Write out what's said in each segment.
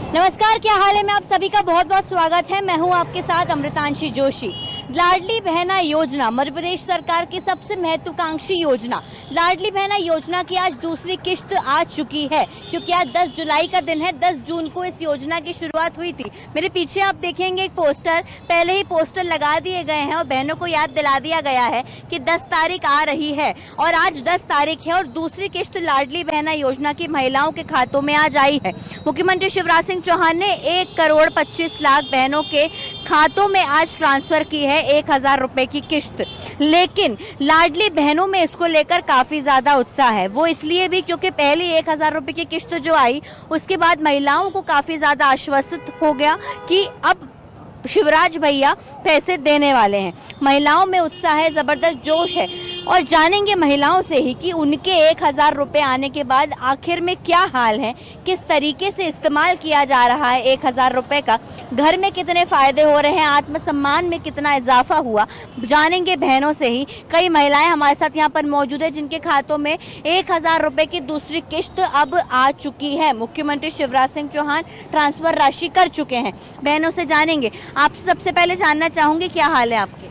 नमस्कार, क्या हाल है। मैं आप सभी का बहुत बहुत स्वागत है। मैं हूं आपके साथ अमृतांशी जोशी। लाडली बहना योजना मध्य प्रदेश सरकार की सबसे महत्वाकांक्षी योजना लाडली बहना योजना की आज दूसरी किश्त आ चुकी है, क्योंकि आज 10 जुलाई का दिन है। 10 जून को इस योजना की शुरुआत हुई थी। मेरे पीछे आप देखेंगे एक पोस्टर, पहले ही पोस्टर लगा दिए गए हैं और बहनों को याद दिला दिया गया है कि 10 तारीख आ रही है और आज 10 तारीख है और दूसरी किश्त लाडली बहना योजना की महिलाओं के खातों में आज आई है। मुख्यमंत्री शिवराज सिंह चौहान ने 1,25,00,000 बहनों के खातों में आज ट्रांसफर की है 1,000 रुपए की किश्त। लेकिन लाडली बहनों में इसको लेकर काफी ज्यादा उत्साह है। वो इसलिए भी क्योंकि पहली 1,000 रुपए की किश्त जो आई उसके बाद महिलाओं को काफी ज्यादा आश्वस्त हो गया कि अब शिवराज भैया पैसे देने वाले हैं। महिलाओं में उत्साह है, जबरदस्त जोश है और जानेंगे महिलाओं से ही कि उनके 1,000 रुपये आने के बाद आखिर में क्या हाल है, किस तरीके से इस्तेमाल किया जा रहा है 1,000 रुपये का, घर में कितने फ़ायदे हो रहे हैं, आत्मसम्मान में कितना इजाफा हुआ। जानेंगे बहनों से ही। कई महिलाएं हमारे साथ यहाँ पर मौजूद है जिनके खातों में 1,000 रुपये की दूसरी किश्त अब आ चुकी है। मुख्यमंत्री शिवराज सिंह चौहान ट्रांसफ़र राशि कर चुके हैं। बहनों से जानेंगे। आपसे सबसे पहले जानना चाहूँगी क्या हाल है आपके।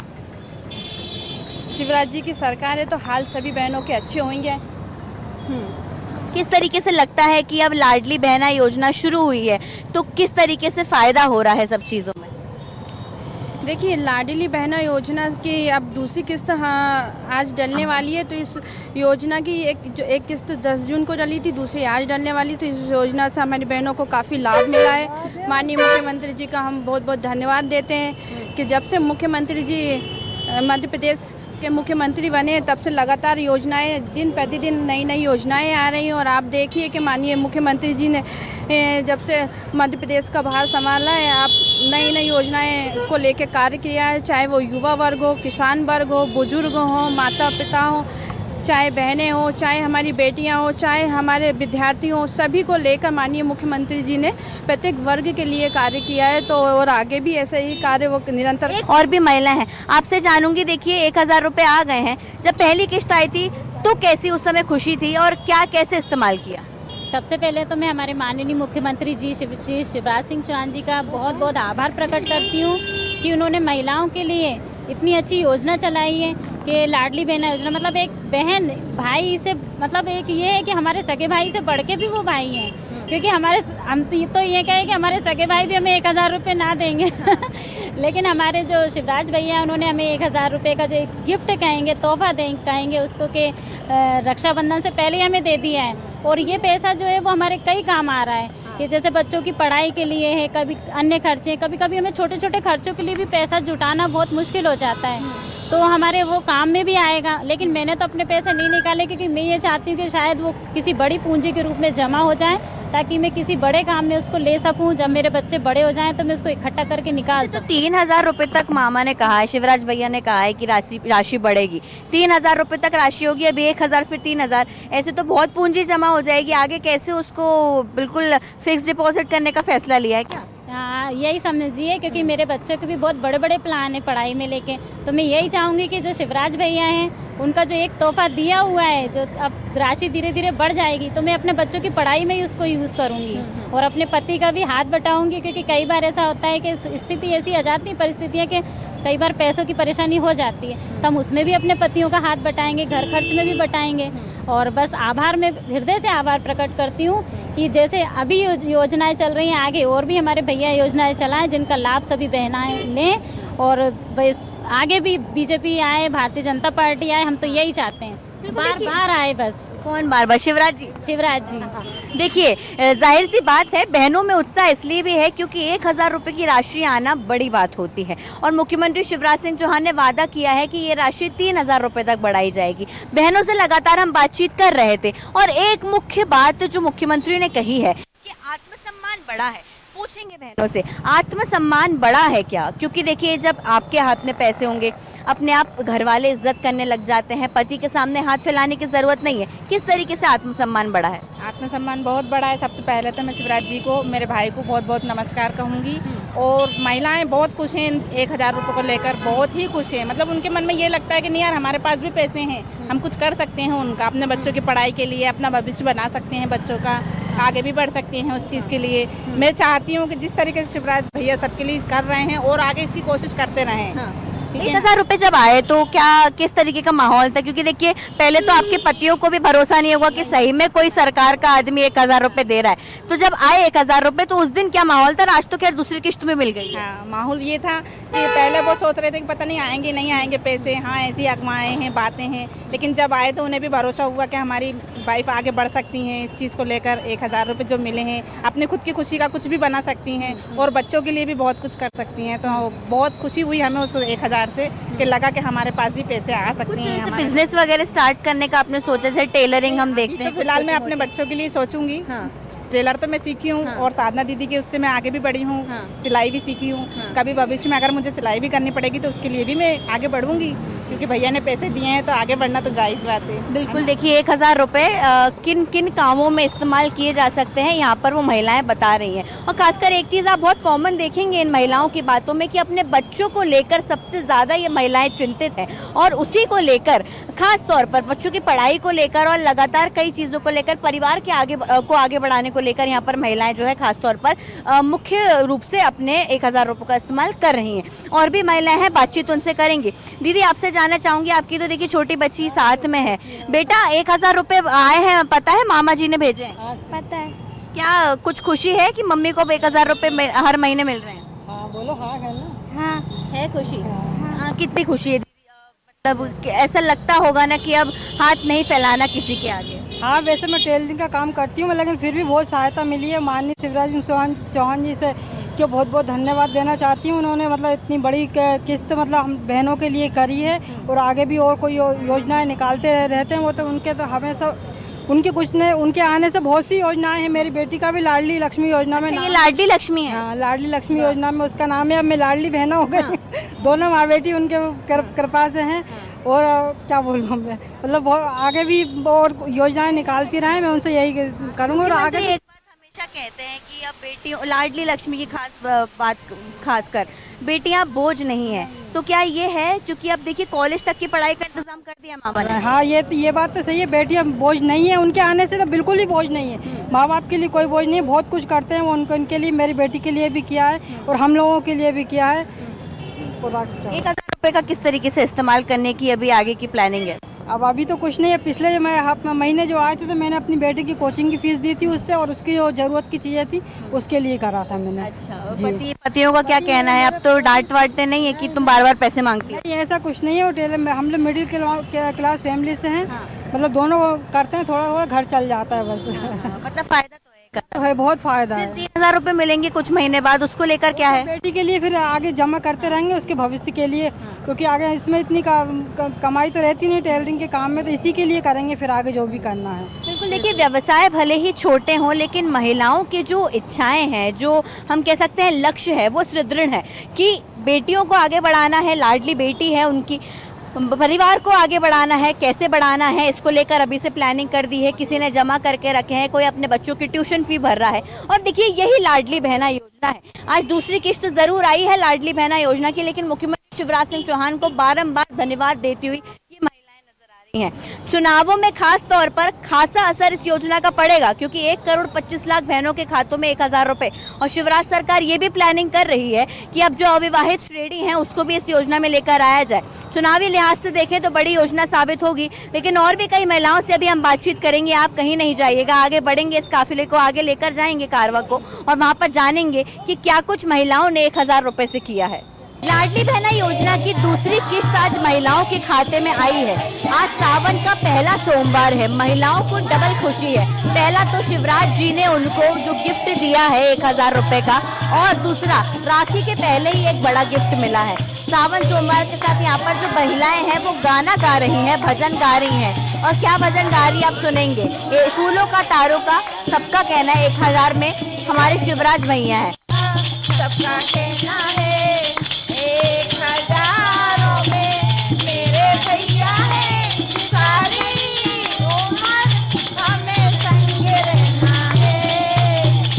शिवराज जी की सरकार है तो हाल सभी बहनों के अच्छे होंगे। किस तरीके से लगता है कि अब लाडली बहना योजना शुरू हुई है तो किस तरीके से फ़ायदा हो रहा है सब चीज़ों में? देखिए, लाडली बहना योजना की अब दूसरी किस्त आज डलने वाली है। तो इस योजना की एक किस्त 10 जून को डली थी, दूसरी आज डलने वाली। तो इस योजना से हमारी बहनों को काफ़ी लाभ मिला है। माननीय मुख्यमंत्री जी का हम बहुत बहुत धन्यवाद देते हैं कि जब से मुख्यमंत्री जी मध्य प्रदेश के मुख्यमंत्री बने तब से लगातार योजनाएं, दिन प्रतिदिन नई नई योजनाएं आ रही हैं। और आप देखिए कि माननीय मुख्यमंत्री जी ने जब से मध्य प्रदेश का भार संभाला है, आप नई नई योजनाएं को लेकर कार्य किया है। चाहे वो युवा वर्ग हो, किसान वर्ग हो, बुजुर्ग हो, माता पिता हो, चाहे बहनें हो, चाहे हमारी बेटियां हो, चाहे हमारे विद्यार्थी हो, सभी को लेकर माननीय मुख्यमंत्री जी ने प्रत्येक वर्ग के लिए कार्य किया है। तो और आगे भी ऐसे ही कार्य वो निरंतर। और भी महिला हैं, आपसे जानूंगी। देखिए 1,000 रुपये आ गए हैं, जब पहली किश्त आई थी तो कैसी उस समय खुशी थी और क्या कैसे इस्तेमाल किया? सबसे पहले तो मैं हमारे माननीय मुख्यमंत्री जी श्री शिवराज सिंह चौहान जी का बहुत बहुत आभार प्रकट करती हूँ कि उन्होंने महिलाओं के लिए इतनी अच्छी योजना चलाई है कि लाडली बहना योजना। मतलब एक बहन भाई से, मतलब एक ये है कि हमारे सगे भाई से बढ़ के भी वो भाई हैं, क्योंकि हम तो ये कहें कि हमारे सगे भाई भी हमें 1,000 रुपये ना देंगे लेकिन हमारे जो शिवराज भैया उन्होंने हमें 1,000 रुपये का जो गिफ्ट कहेंगे, तोहफा कहेंगे उसको, कि रक्षाबंधन से पहले हमें दे दिया है। और ये पैसा जो है वो हमारे कई काम आ रहा है कि जैसे बच्चों की पढ़ाई के लिए है, कभी अन्य खर्चे, कभी कभी हमें छोटे छोटे खर्चों के लिए भी पैसा जुटाना बहुत मुश्किल हो जाता है, तो हमारे वो काम में भी आएगा। लेकिन मैंने तो अपने पैसे नहीं निकाले, क्योंकि मैं ये चाहती हूँ कि शायद वो किसी बड़ी पूंजी के रूप में जमा हो जाए, ताकि मैं किसी बड़े काम में उसको ले सकूं। जब मेरे बच्चे बड़े हो जाएं तो मैं उसको इकट्ठा करके निकाल सकूं। 3,000 रुपये तक मामा ने कहा है, शिवराज भैया ने कहा है कि राशि बढ़ेगी। 3,000 रुपये तक राशि होगी, अभी 1,000 फिर 3,000, ऐसे तो बहुत पूंजी जमा हो जाएगी। आगे कैसे उसको बिल्कुल फिक्स डिपॉजिट करने का फैसला लिया है क्या? हाँ, यही समझिए, क्योंकि मेरे बच्चों के भी बहुत बड़े बड़े प्लान है पढ़ाई में लेके। तो मैं यही चाहूँगी कि जो शिवराज भैया हैं उनका जो एक तोहफा दिया हुआ है, जो अब राशि धीरे धीरे बढ़ जाएगी, तो मैं अपने बच्चों की पढ़ाई में ही उसको यूज़ करूँगी और अपने पति का भी हाथ बटाऊँगी। क्योंकि कई बार ऐसा होता है कि स्थिति ऐसी आ जाती है, परिस्थितियाँ कि कई बार पैसों की परेशानी हो जाती है, तो हम उसमें भी अपने पतियों का हाथ बटाएंगे, घर खर्च में भी बटाएंगे। और बस आभार, मैं हृदय से आभार प्रकट करती हूँ कि जैसे अभी योजनाएं चल रही हैं, आगे और भी हमारे भैया योजनाएं चलाएं जिनका लाभ सभी बहनाएं लें। और बस आगे भी बीजेपी आए, भारतीय जनता पार्टी आए, हम तो यही चाहते हैं, बार बार आए। बस कौन बार बार? शिवराज जी। शिवराज जी। देखिए, जाहिर सी बात है, बहनों में उत्साह इसलिए भी है क्योंकि 1,000 रुपये की राशि आना बड़ी बात होती है और मुख्यमंत्री शिवराज सिंह चौहान ने वादा किया है कि ये राशि 3,000 रुपये तक बढ़ाई जाएगी। बहनों से लगातार हम बातचीत कर रहे थे और एक मुख्य बात जो मुख्यमंत्री ने कही है कि आत्मसम्मान बड़ा है। पूछेंगे बहनों से, आत्मसम्मान बड़ा है क्या? क्योंकि देखिए, जब आपके हाथ में पैसे होंगे, अपने आप घर वाले इज्जत करने लग जाते हैं, पति के सामने हाथ फैलाने की ज़रूरत नहीं है। किस तरीके से आत्मसम्मान बढ़ा है? आत्मसम्मान बहुत बड़ा है। सबसे पहले तो मैं शिवराज जी को, मेरे भाई को बहुत बहुत नमस्कार कहूँगी। और महिलाएं बहुत खुश हैं 1,000 रुपये को लेकर, बहुत ही खुश हैं। मतलब उनके मन में ये लगता है कि नहीं यार, हमारे पास भी पैसे हैं, हम कुछ कर सकते हैं उनका, अपने बच्चों की पढ़ाई के लिए, अपना भविष्य बना सकते हैं बच्चों का। आगे भी बढ़ सकती हैं उस चीज़ के लिए। मैं चाहती हूँ कि जिस तरीके से शिवराज भैया सबके लिए कर रहे हैं और आगे इसकी कोशिश करते रहें। ठीक है। 1,000 रुपए जब आए तो क्या किस तरीके का माहौल था? क्योंकि देखिए पहले तो आपके पतियों को भी भरोसा नहीं होगा कि सही में कोई सरकार का आदमी 1,000 रुपए दे रहा है, तो जब आए 1,000 रुपए तो उस दिन क्या माहौल था? आज तो खैर दूसरी किश्त में मिल गई है। हाँ, माहौल ये था कि पहले वो सोच रहे थे कि पता नहीं आएंगे नहीं आएंगे पैसे, हाँ ऐसी अगवाएं हैं बातें हैं, लेकिन जब आए तो उन्हें भी भरोसा हुआ कि हमारी वाइफ आगे बढ़ सकती हैं इस चीज़ को लेकर। 1,000 रुपये जो मिले हैं अपने खुद की खुशी का कुछ भी बना सकती हैं और बच्चों के लिए भी बहुत कुछ कर सकती हैं। तो बहुत खुशी हुई हमें उस 1,000 से कि लगा कि हमारे पास भी पैसे आ सकते हैं। हमारे बिजनेस वगैरह स्टार्ट करने का आपने सोचा? जैसे टेलरिंग हम देखते हैं। फिलहाल मैं अपने बच्चों के लिए सोचूंगी। हाँ। टेलर तो मैं सीखी हूँ और साधना दीदी के उससे मैं आगे भी बढ़ी हूँ। हाँ। सिलाई भी सीखी हूँ। कभी भविष्य में अगर मुझे सिलाई भी करनी पड़ेगी तो उसके लिए भी मैं आगे बढ़ूंगी, क्योंकि भैया ने पैसे दिए हैं तो आगे बढ़ना तो जायज़ बात है। बिल्कुल। देखिए 1,000 रुपए किन किन कामों में इस्तेमाल किए जा सकते हैं यहाँ पर वो महिलाएं बता रही हैं। और खासकर एक चीज़ आप बहुत कॉमन देखेंगे इन महिलाओं की बातों में कि अपने बच्चों को लेकर सबसे ज़्यादा ये महिलाएं चिंतित हैं और उसी को लेकर खास तौर पर बच्चों की पढ़ाई को लेकर और लगातार कई चीज़ों को लेकर परिवार के आगे बढ़ाने को लेकर यहाँ पर महिलाएं जो है खास तौर पर मुख्य रूप से अपने 1,000 रुपये का इस्तेमाल कर रही हैं। और भी महिलाएं हैं, बातचीत उनसे करेंगी। दीदी आपसे जानना चाहूंगी, आपकी तो देखिए छोटी बच्ची साथ में है। बेटा 1,000 रुपये आए हैं, पता है मामा जी ने भेजे हैं? पता है। क्या कुछ खुशी है कि मम्मी को 1,000 रुपये हर महीने मिल रहे हैं? हाँ बोलो, हाँ है ना। हाँ है खुशी? हाँ। कितनी खुशी है दीदी? मतलब ऐसा लगता होगा ना कि अब हाथ नहीं फैलाना किसी के आगे। हाँ वैसे मैं टेलरिंग का काम करती हूँ, लेकिन फिर भी बहुत सहायता मिली है माननीय शिवराज सिंह चौहान जी से, जो बहुत बहुत धन्यवाद देना चाहती हूँ। उन्होंने मतलब इतनी बड़ी किस्त मतलब हम बहनों के लिए करी है और आगे भी और कोई योजनाएं निकालते रहते हैं। वो तो उनके तो हमेशा उनके कुछ ने उनके आने से बहुत सी योजनाएं हैं। मेरी बेटी का भी लाडली लक्ष्मी योजना में ये लाडली लक्ष्मी है? हाँ, लाडली लक्ष्मी योजना में उसका नाम है। अब मैं लाडली बहना हो गई। दोनों माँ बेटी उनके कृपा से हैं। और क्या बोलूँ मैं, मतलब बहुत आगे भी और योजनाएं निकालती रहें, मैं उनसे यही करूँगा। और आगे एक बात हमेशा कहते हैं कि अब बेटियों लाडली लक्ष्मी की खासकर बेटियां बोझ नहीं है, तो क्या ये है? क्योंकि अब देखिए कॉलेज तक की पढ़ाई का इंतजाम कर दिया माँ बाप ने। हाँ ये बात तो सही है, बेटियां बोझ नहीं है। उनके आने से तो बिल्कुल ही बोझ नहीं है। माँ बाप के लिए कोई बोझ नहीं है, बहुत कुछ करते हैं वो उनके लिए। मेरी बेटी के लिए भी किया है और हम लोगों के लिए भी किया है। 1,000 रुपये का किस तरीके से इस्तेमाल करने की अभी आगे की प्लानिंग है? अब अभी तो कुछ नहीं है। पिछले महीने जो आए थे तो मैंने अपनी बेटी की कोचिंग की फीस दी थी उससे, और उसकी जो ज़रूरत की चीज़ें थी उसके लिए करा था मैंने। अच्छा। पतियों का क्या कहना है? अब तो डांट वाटते नहीं है कि तुम बार बार पैसे मांगती हो? नहीं, ऐसा कुछ नहीं है। वो टेलर में हम लोग मिडिल क्लास फैमिली से हैं। मतलब दोनों करते हैं, थोड़ा थोड़ा घर चल जाता है बस। मतलब फायदा तो है, बहुत फायदा है। 3,000 रुपये मिलेंगे कुछ महीने बाद, उसको लेकर क्या है? बेटी के लिए फिर आगे जमा करते रहेंगे उसके भविष्य के लिए, क्योंकि आगे इसमें इतनी कमाई तो रहती नहीं टेलरिंग के काम में, तो इसी के लिए करेंगे फिर आगे जो भी करना है। बिल्कुल। देखिए व्यवसाय भले ही छोटे हों, लेकिन महिलाओं की जो इच्छाएं हैं, जो हम कह सकते हैं लक्ष्य है, वो सुदृढ़ है कि बेटियों को आगे बढ़ाना है। लाडली बेटी है उनकी, परिवार को आगे बढ़ाना है। कैसे बढ़ाना है इसको लेकर अभी से प्लानिंग कर दी है। किसी ने जमा करके रखे हैं, कोई अपने बच्चों की ट्यूशन फी भर रहा है। और देखिए यही लाडली बहना योजना है। आज दूसरी किश्त जरूर आई है लाडली बहना योजना की, लेकिन मुख्यमंत्री शिवराज सिंह चौहान को बारंबार धन्यवाद देती हुई ये महिलाएं नजर आ रही हैं। चुनावों में खास तौर पर खासा असर इस योजना का पड़ेगा, क्योंकि 1,25,00,000 बहनों के खातों में 1,000 रुपए, और शिवराज सरकार ये भी प्लानिंग कर रही है कि अब जो अविवाहित श्रेणी है उसको भी इस योजना में लेकर आया जाए। चुनावी लिहाज से देखें तो बड़ी योजना साबित होगी, लेकिन और भी कई महिलाओं से अभी हम बातचीत करेंगे। आप कहीं नहीं जाइएगा, आगे बढ़ेंगे, इस काफिले को आगे लेकर जाएंगे कारवा को, और वहाँ पर जानेंगे कि क्या कुछ महिलाओं ने 1,000 रुपए से किया है। लाडली बहना योजना की दूसरी किस्त आज महिलाओं के खाते में आई है। आज सावन का पहला सोमवार है, महिलाओं को डबल खुशी है। पहला तो शिवराज जी ने उनको जो गिफ्ट दिया है 1,000 रुपए का, और दूसरा राखी के पहले ही एक बड़ा गिफ्ट मिला है। सावन सोमवार के साथ यहाँ पर जो महिलाएं हैं वो गाना गा रही हैं, भजन गा रही हैं। और क्या भजन गा रही है आप सुनेंगे। ये फूलों का तारों का सबका कहना है 1,000 में हमारे शिवराज भैया है। सबका कहना है 1,000 में मेरे भैया है, सारी उम्र हमें संग रहना है।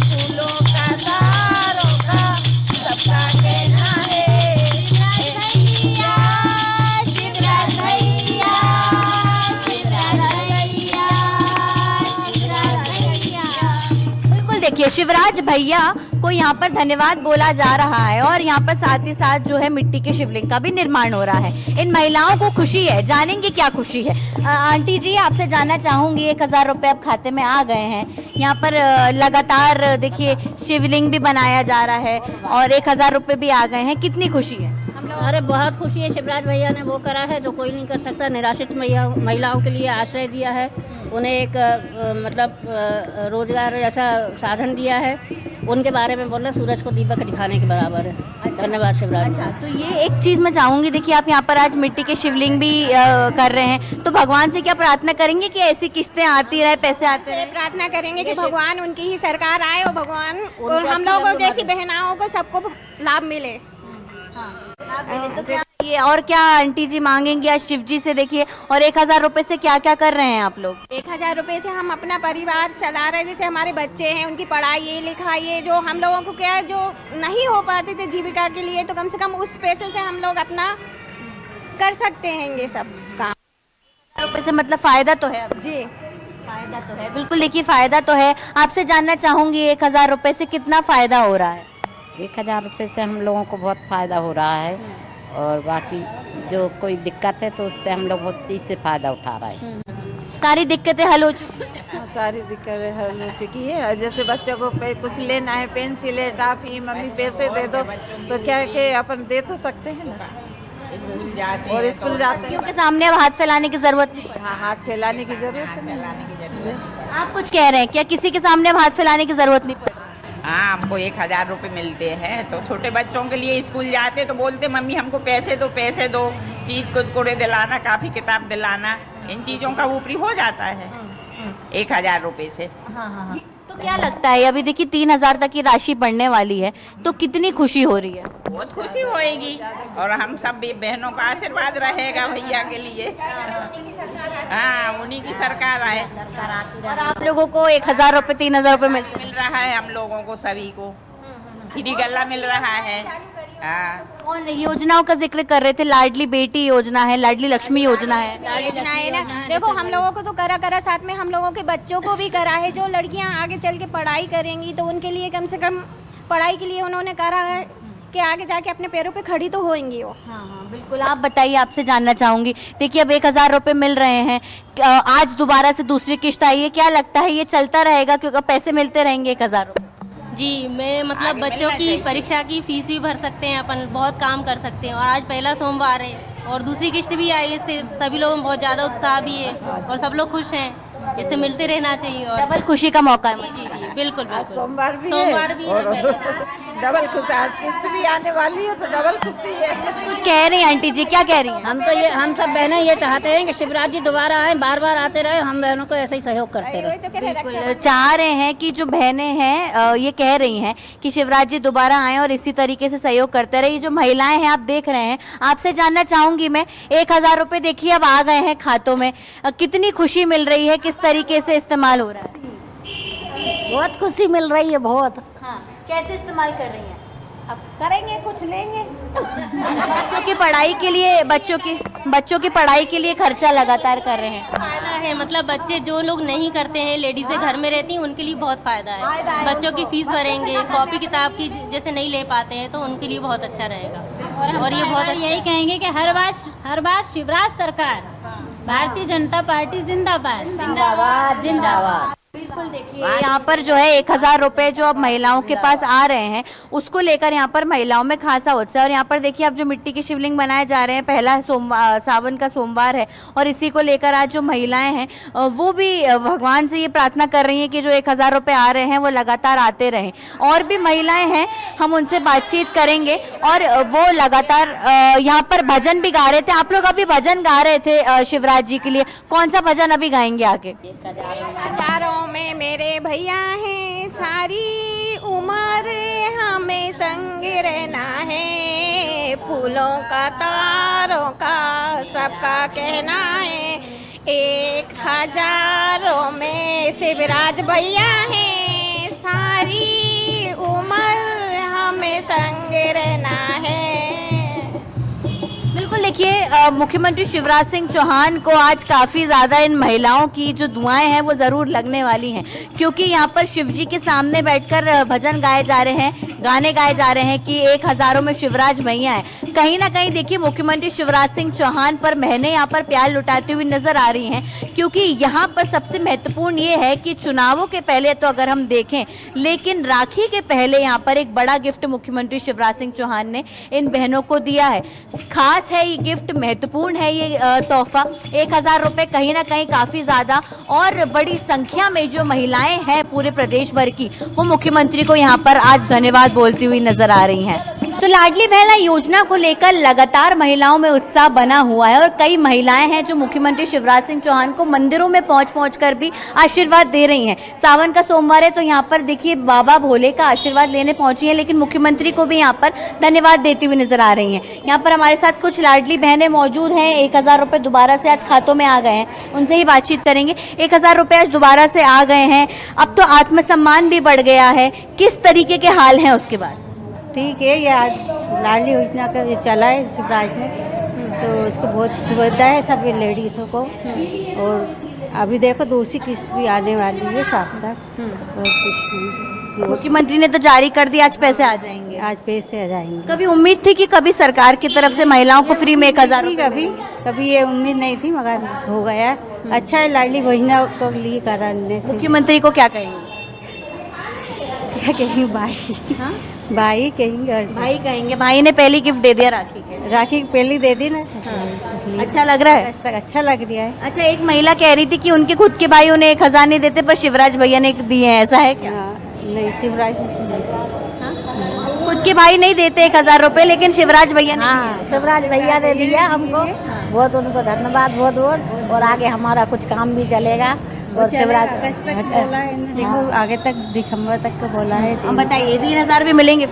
फूलों का तारों का सबका कहना है भैया, शिवराज भैया, शिवराज भैया, शिवराज भैया। देखिए शिवराज भैया को यहाँ पर धन्यवाद बोला जा रहा है और यहाँ पर साथ ही साथ जो है मिट्टी के शिवलिंग का भी निर्माण हो रहा है। इन महिलाओं को खुशी है, जानेंगे क्या खुशी है। आंटी जी आपसे जानना चाहूंगी, 1000 रुपये अब खाते में आ गए हैं, यहाँ पर लगातार देखिए शिवलिंग भी बनाया जा रहा है और 1000 रुपये भी आ गए हैं, कितनी खुशी है? अरे बहुत खुशी है, शिवराज भैया ने वो करा है जो कोई नहीं कर सकता। निराश्रित महिलाओं के लिए आश्रय दिया है, उन्हें एक रोजगार जैसा साधन दिया है। उनके बारे में बोल रहे सूरज को दीपक दिखाने के बराबर है। धन्यवाद शिवराज। अच्छा, तो ये एक चीज़ मैं चाहूँगी, देखिए आप यहाँ पर आज मिट्टी के शिवलिंग भी कर रहे हैं, तो भगवान से क्या प्रार्थना करेंगे कि ऐसी किस्तें आती रहे, पैसे आते रहे? प्रार्थना करेंगे कि भगवान उनकी ही सरकार आए और भगवान और हम लोगों को जैसी बहनाओं को सबको लाभ मिले। तो क्या ये और क्या आंटी जी मांगेंगी आज शिव जी से? देखिए, और 1000 रुपये से क्या क्या कर रहे हैं आप लोग? 1000 रुपये से हम अपना परिवार चला रहे हैं। जैसे हमारे बच्चे हैं, उनकी पढ़ाई लिखाई, जो हम लोगों को क्या जो नहीं हो पाते थे जीविका के लिए, तो कम से कम उस पैसे से हम लोग अपना कर सकते हैं ये सब काम। 1000 रुपये से मतलब फायदा तो है अब? जी फायदा तो है, बिल्कुल। देखिए फायदा तो है। आपसे जानना चाहूंगी 1000 रुपये से कितना फायदा हो रहा है? 1000 रुपये से हम लोगों को बहुत फ़ायदा हो रहा है और बाकी जो कोई दिक्कत है तो उससे हम लोग बहुत चीज़ से फ़ायदा उठा रहे हैं। सारी दिक्कतें हल हो चुकी हैं? सारी दिक्कतें हल हो चुकी है। और जैसे बच्चों को कुछ लेना है, पेंसिल है, टॉफी, मम्मी पैसे दे दो, तो क्या कि अपन दे तो सकते हैं ना। और स्कूल जाते हैं, उनके सामने अब हाथ फैलाने की जरूरत नहीं पड़ती। हाँ, हाथ फैलाने की जरूरत है। आप कुछ कह रहे हैं क्या? किसी के सामने अब हाथ फैलाने की जरूरत नहीं पड़ती? हाँ, हमको 1000 रुपये मिलते हैं, तो छोटे बच्चों के लिए स्कूल जाते तो बोलते मम्मी हमको पैसे दो, चीज़ कुरकुरे दिलाना, काफ़ी किताब दिलाना, इन चीज़ों का ऊपरी हो जाता है 1000 रुपये से। हाँ। तो क्या लगता है अभी देखिए 3000 तक की राशि बढ़ने वाली है, तो कितनी खुशी हो रही है? बहुत खुशी होएगी और हम सब बहनों का आशीर्वाद रहेगा भैया के लिए। हाँ, उन्हीं की सरकार आए। और आप लोगों को 1000 रुपये 3000 रुपये मिल रहा है, हम लोगों को सभी को फ्री गल्ला मिल रहा है। हाँ। कौन योजनाओं का जिक्र कर रहे थे? लाडली बेटी योजना है, लाडली लक्ष्मी योजना है। योजना है ना, देखो हम लोगों को तो करा साथ में हम लोगों के बच्चों को भी करा है। जो लड़कियां आगे चल के पढ़ाई करेंगी तो उनके लिए कम से कम पढ़ाई के लिए उन्होंने करा है कि आगे जाके अपने पैरों पे खड़ी तो होंगी वो। हाँ, बिल्कुल। आप बताइए, आपसे जानना चाहूंगी, देखिए अब 1000 रुपये मिल रहे हैं, आज दोबारा से दूसरी किश्त आई है, क्या लगता है ये चलता रहेगा क्योंकि पैसे मिलते रहेंगे 1000 रुपये? जी, मैं मतलब बच्चों की परीक्षा की फीस भी भर सकते हैं, अपन बहुत काम कर सकते हैं। और आज पहला सोमवार है और दूसरी किश्त भी आई है, इससे सभी लोगों में बहुत ज़्यादा उत्साह भी है और सब लोग खुश हैं। इससे मिलते रहना चाहिए और डबल खुशी का मौका है। जी, बिल्कुल। सोमवार भी है डबल खुशी। आज किस्त भी आने वाली है तो डबल खुशी है। कुछ कह रही हैं आंटी जी, क्या कह रही हैं? हम सब बहनें ये चाहते हैं कि शिवराज जी दोबारा आए, बार बार आते रहे, हम बहनों को ऐसे ही सहयोग करते रहे। बिल्कुल चाह रहे हैं कि जो बहनें हैं ये कह रही हैं कि शिवराज जी दोबारा आएँ और इसी तरीके से सहयोग करते रहे। ये जो महिलाएं हैं आप देख रहे हैं, आपसे जानना चाहूंगी मैं, 1000 रुपये देखिए अब आ गए हैं खातों में, कितनी खुशी मिल रही है, किस तरीके से इस्तेमाल हो रहा है? बहुत खुशी मिल रही है, बहुत। हाँ, कैसे इस्तेमाल कर रही हैं? अब करेंगे, कुछ लेंगे। बच्चों की पढ़ाई के लिए बच्चों की पढ़ाई के लिए खर्चा लगातार कर रहे हैं। फायदा है, मतलब बच्चे जो लोग नहीं करते हैं, लेडीज़ें घर में रहती हैं, उनके लिए बहुत फ़ायदा है। बच्चों की फीस भरेंगे, कॉपी किताब की जैसे नहीं ले पाते हैं तो उनके लिए बहुत अच्छा रहेगा। और ये बहुत यही कहेंगे कि हर बार शिवराज सरकार, भारतीय जनता पार्टी जिंदाबाद। जिंदाबाद। बिल्कुल। देखिए यहाँ पर जो है 1000 रुपये जो अब महिलाओं के पास आ रहे हैं, उसको लेकर यहाँ पर महिलाओं में खासा उत्साह। और यहाँ पर देखिए अब जो मिट्टी के शिवलिंग बनाए जा रहे हैं, पहला सावन का सोमवार है और इसी को लेकर आज जो महिलाएं हैं वो भी भगवान से ये प्रार्थना कर रही हैं कि जो 1000 रुपये आ रहे हैं वो लगातार आते रहें। और भी महिलाएं हैं, हम उनसे बातचीत करेंगे और वो लगातार यहाँ पर भजन भी गा रहे थे। आप लोग अभी भजन गा रहे थे शिवराज जी के लिए, कौन सा भजन अभी गाएंगे आगे? हजारों में मेरे भैया हैं, सारी उम्र हमें संग रहना है, फूलों का तारों का सबका कहना है, 1000 में शिवराज भैया हैं, सारी उम्र हमें संग रहना है। बिल्कुल। देखिए मुख्यमंत्री शिवराज सिंह चौहान को आज काफ़ी ज़्यादा इन महिलाओं की जो दुआएं हैं वो ज़रूर लगने वाली हैं, क्योंकि यहाँ पर शिव जी के सामने बैठकर भजन गाए जा रहे हैं, गाने गाए जा रहे हैं कि 1000 में शिवराज भैया हैं। कहीं ना कहीं देखिए मुख्यमंत्री शिवराज सिंह चौहान पर बहनें यहाँ पर प्यार लुटाती हुई नजर आ रही हैं, क्योंकि यहाँ पर सबसे महत्वपूर्ण ये है कि चुनावों के पहले तो अगर हम देखें, लेकिन राखी के पहले यहाँ पर एक बड़ा गिफ्ट मुख्यमंत्री शिवराज सिंह चौहान ने इन बहनों को दिया है। खास है ये गिफ्ट, महत्वपूर्ण है ये तोहफा। 1000 रुपये कहीं ना कहीं काफ़ी ज़्यादा, और बड़ी संख्या में जो महिलाएं हैं पूरे प्रदेश भर की, वो मुख्यमंत्री को यहाँ पर आज धन्यवाद बोलती हुई नजर आ रही हैं। तो लाडली बहना योजना को लेकर लगातार महिलाओं में उत्साह बना हुआ है, और कई महिलाएं हैं जो मुख्यमंत्री शिवराज सिंह चौहान को मंदिरों में पहुंच कर भी आशीर्वाद दे रही हैं। सावन का सोमवार है तो यहाँ पर देखिए बाबा भोले का आशीर्वाद लेने पहुंची हैं, लेकिन मुख्यमंत्री को भी यहाँ पर धन्यवाद देती हुई नजर आ रही हैं। यहाँ पर हमारे साथ कुछ लाडली बहनें मौजूद हैं। 1000 रुपये दोबारा से आज खातों में आ गए हैं, उनसे ही बातचीत करेंगे। 1000 रुपये आज दोबारा से आ गए हैं, अब तो आत्मसम्मान भी बढ़ गया है, किस तरीके के हाल हैं उसके बाद? ठीक है, ये आज लाडली योजना का ये चला है शिवराज ने, तो उसको बहुत सुविधा है सभी लेडीज़ों को। और अभी देखो दूसरी किस्त भी आने वाली है शाम तक, और कुछ मुख्यमंत्री ने तो जारी कर दिया, आज पैसे आ जाएंगे। आज पैसे आ जाएंगे। कभी उम्मीद थी कि कभी सरकार की तरफ से महिलाओं को फ्री में 1000 रुपये? कभी ये उम्मीद नहीं थी, मगर हो गया। अच्छा है लाडली योजना को लिए कराने से। मुख्यमंत्री को क्या कहेंगे? क्या कहेंगे? भाई, हाँ भाई कहेंगे। और भाई कहेंगे। भाई ने पहली गिफ्ट दे दिया राखी के। राखी पहली दे दी ना, अच्छा लग रहा है? अच्छा लग रहा है। अच्छा, एक महिला कह रही थी कि उनके खुद के भाई उन्हें 1000 नहीं देते, पर शिवराज भैया ने दिए हैं, ऐसा है क्या? नहीं, शिवराज खुद के भाई नहीं देते 1000 रुपये, लेकिन शिवराज भैया ने। हाँ, शिवराज भैया ने दिया हमको, बहुत उनको धन्यवाद, बहुत बहुत। और आगे हमारा कुछ काम भी चलेगा। और शिवराज अगस्त तक बोला है ना, देखो आगे तक दिसंबर तक का बोला है। अब बताइए 3000 भी मिलेंगे?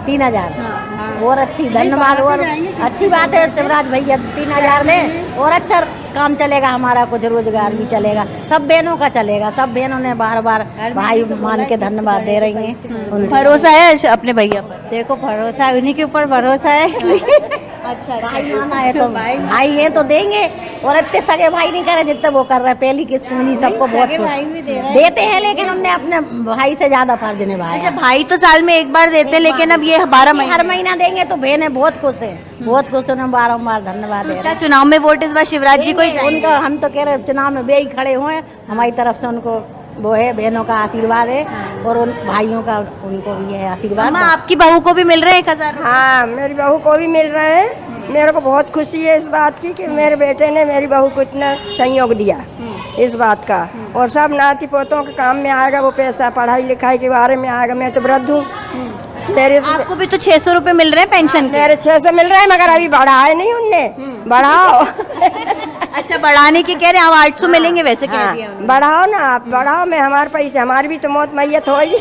3000 और अच्छी, धन्यवाद। और अच्छी बात है शिवराज भैया 3000 ने, और अच्छा काम चलेगा हमारा, कुछ रोजगार भी चलेगा, सब बहनों का चलेगा। सब बहनों ने बार बार भाई मान के धन्यवाद दे रही हैं। भरोसा है अपने भैया पर? देखो भरोसा है, उन्हीं के ऊपर भरोसा है, इसलिए। अच्छा, भाई माना है तो भाई है तो देंगे। और इतने सगे भाई नहीं करे जितने वो कर रहे हैं। पहली किस्त में सबको बहुत देते हैं, लेकिन उनने अपने भाई से ज्यादा फर्ज निभाया। अच्छा, भाई तो साल में एक बार देते हैं, लेकिन अब ये 12 महीने हर महीना देंगे, तो बहनें बहुत खुश है, बहुत खुश है। उन्हें बारम्बार धन्यवाद दे रहे हैं। चुनाव में वोट इस बार शिवराज जी को ही उनका, हम तो कह रहे चुनाव में वे ही खड़े हुए हैं, हमारी तरफ से उनको वो है, बहनों का आशीर्वाद है, और उन भाइयों का उनको भी है आशीर्वाद। आपकी बहू को भी मिल रहे हैं 1000? हाँ, मेरी बहू को भी मिल रहे हैं। मेरे को बहुत खुशी है इस बात की कि मेरे बेटे ने मेरी बहू को इतना सहयोग दिया इस बात का। और सब नाती पोतों के काम में आएगा वो पैसा, पढ़ाई लिखाई के बारे में आएगा। मैं तो वृद्ध हूँ, आपको भी तो 600 रुपये मिल रहे हैं पेंशन के? मेरे 600 मिल रहे हैं, मगर अभी बढ़ाए नहीं उनने। बढ़ाओ। अच्छा, बढ़ाने के कह रहे हैं, अब 800 मिलेंगे वैसे कह दिया उन्होंने। बढ़ाओ ना आप, बढ़ाओ में हमारे पैसे, हमारी भी तो मौत मैयत होगी।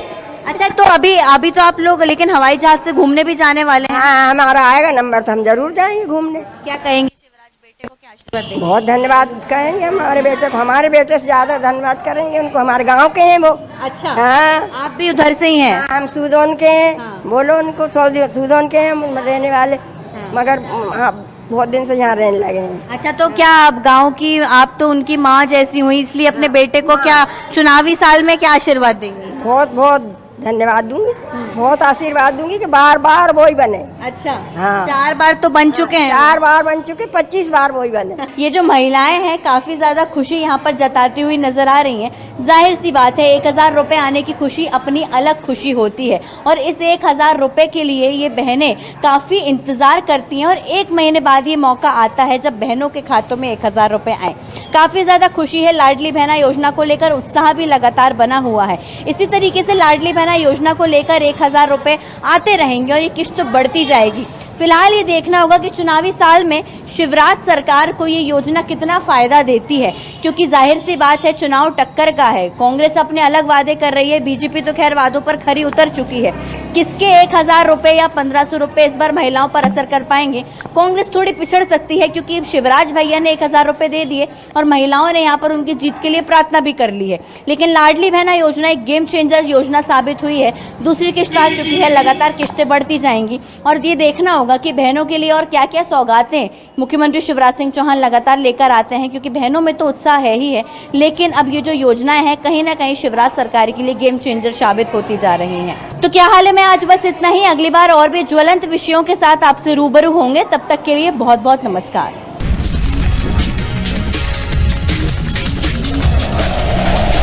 अच्छा, तो अभी तो आप लोग लेकिन हवाई जहाज से घूमने भी जाने वाले हैं? हाँ, हमारा आएगा नंबर तो हम जरूर जाएंगे घूमने। क्या कहेंगे शिवराज बेटे को, क्या आशीर्वाद देंगे? बहुत धन्यवाद कहेंगे हमारे बेटे को, हमारे बेटे से ज्यादा धन्यवाद करेंगे उनको। हमारे गांव के हैं वो। अच्छा, हाँ, आप भी उधर से ही हैं? हम सूदोन के हैं। बोलो उनको, सूदोन के हैं हम रहने वाले, मगर हाँ, बहुत दिन से यहाँ रहने लगे हैं। अच्छा, तो क्या आप गांव की, आप तो उनकी माँ जैसी हुई, इसलिए अपने बेटे को क्या चुनावी साल में क्या आशीर्वाद देंगी? बहुत बहुत धन्यवाद दूंगी, बहुत आशीर्वाद दूंगी कि बार बार वो ही बने। अच्छा, हाँ, 4 बार तो बन चुके हैं। 4 बार बन चुके, 25 बार वो ही बने। ये जो महिलाएं हैं काफी ज्यादा खुशी यहाँ पर जताती हुई नजर आ रही हैं। जाहिर सी बात है, 1000 रुपये आने की खुशी अपनी अलग खुशी होती है, और इस 1000 रुपये के लिए ये बहनें काफी इंतजार करती हैं, और 1 महीने बाद ये मौका आता है जब बहनों के खातों में 1000 रुपये आए। काफी ज्यादा खुशी है। लाडली बहना योजना को लेकर उत्साह भी लगातार बना हुआ है। इसी तरीके से लाडली बहना योजना को लेकर 1000 रुपये आते रहेंगे, और ये किस्त बढ़ती जाएगी। फिलहाल ये देखना होगा कि चुनावी साल में शिवराज सरकार को ये योजना कितना फ़ायदा देती है, क्योंकि जाहिर सी बात है चुनाव टक्कर का है। कांग्रेस अपने अलग वादे कर रही है, बीजेपी तो खैर वादों पर खरी उतर चुकी है। किसके 1000 रुपये या 1500 रुपये इस बार महिलाओं पर असर कर पाएंगे? कांग्रेस थोड़ी पिछड़ सकती है, क्योंकि शिवराज भैया ने 1000 रुपये दे दिए और महिलाओं ने यहाँ पर उनकी जीत के लिए प्रार्थना भी कर ली है। लेकिन लाडली बहना योजना एक गेम चेंजर योजना साबित हुई है। दूसरी किस्त आ चुकी है, लगातार किस्तें बढ़ती जाएंगी, और ये देखना होगा होगा कि बहनों के लिए और क्या क्या सौगातें मुख्यमंत्री शिवराज सिंह चौहान लगातार लेकर आते हैं, क्योंकि बहनों में तो उत्साह है ही है, लेकिन अब ये जो योजनाएं हैं कहीं ना कहीं शिवराज सरकार के लिए गेम चेंजर साबित होती जा रही हैं। तो क्या हाल है, मैं आज बस इतना ही। अगली बार और भी ज्वलंत विषयों के साथ आपसे रूबरू होंगे, तब तक के लिए बहुत बहुत नमस्कार।